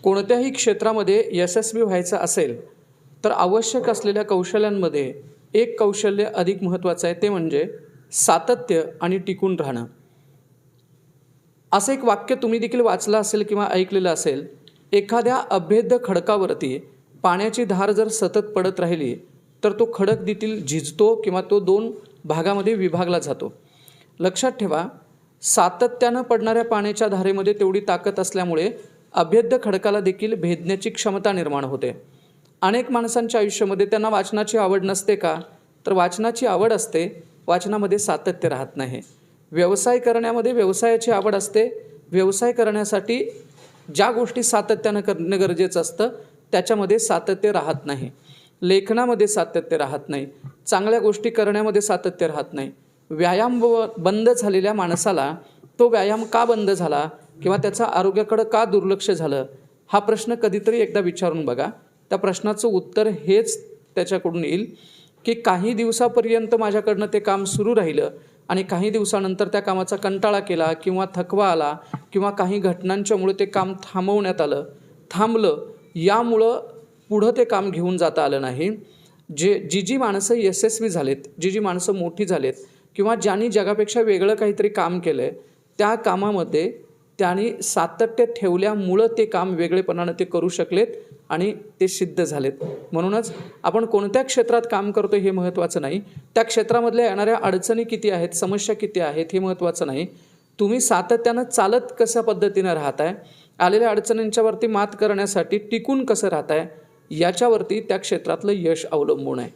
कोणत्याही क्षेत्रामध्ये यशस्वी व्हायचं असेल तर आवश्यक असलेल्या कौशल्यांमध्ये एक कौशल्य अधिक महत्त्वाचं आहे, ते म्हणजे सातत्य आणि टिकून राहणं. असं एक वाक्य तुम्ही देखील वाचलं असेल किंवा ऐकलेलं असेल, एखाद्या अभेद्य खडकावरती पाण्याची धार जर सतत पडत राहिली तर तो खडक देखील झिजतो किंवा तो दोन भागामध्ये विभागला जातो. लक्षात ठेवा, सातत्यानं पडणाऱ्या पाण्याच्या धारेमध्ये तेवढी ताकद असल्यामुळे अभेद्य खडकाला देखील भेदण्याची क्षमता निर्माण होते. अनेक माणसांच्या आयुष्यामध्ये त्यांना वाचनाची आवड नसते का? तर वाचनाची आवड असते, वाचनामध्ये सातत्य राहत नाही. व्यवसाय करण्यामध्ये व्यवसायाची आवड असते, व्यवसाय करण्यासाठी ज्या गोष्टी सातत्यानं करणं गरजेचं असतं त्याच्यामध्ये सातत्य राहत नाही. लेखनामध्ये सातत्य राहत नाही, चांगल्या गोष्टी करण्यामध्ये सातत्य राहत नाही. व्यायाम बंद झालेल्या माणसाला तो व्यायाम का बंद झाला किंवा त्याचा आरोग्याकडं का दुर्लक्ष झालं, हा प्रश्न कधीतरी एकदा विचारून बघा. त्या प्रश्नाचं उत्तर हेच त्याच्याकडून येईल की काही दिवसापर्यंत माझ्याकडनं ते काम सुरू राहिलं आणि काही दिवसानंतर त्या कामाचा कंटाळा केला किंवा थकवा आला किंवा काही घटनांच्यामुळे ते काम थांबलं. यामुळं पुढं ते काम घेऊन जाता आलं नाही. जी माणसं यशस्वी झालेत, जी माणसं मोठी झालेत किंवा ज्यांनी जगापेक्षा वेगळं काहीतरी काम केलं आहे, त्या कामामध्ये त्यांनी सातत्य ठेवल्यामुळं ते काम वेगळेपणानं ते करू शकलेत आणि ते सिद्ध झालेत. म्हणूनच आपण कोणत्या क्षेत्रात काम करतो हे महत्त्वाचं नाही, त्या क्षेत्रामधल्या येणाऱ्या अडचणी किती आहेत, समस्या किती आहेत हे महत्त्वाचं नाही. तुम्ही सातत्यानं चालत कशा पद्धतीनं राहताय, आलेल्या अडचणींच्यावरती मात करण्यासाठी टिकून कसं राहताय, याच्यावरती त्या क्षेत्रातलं यश अवलंबून आहे.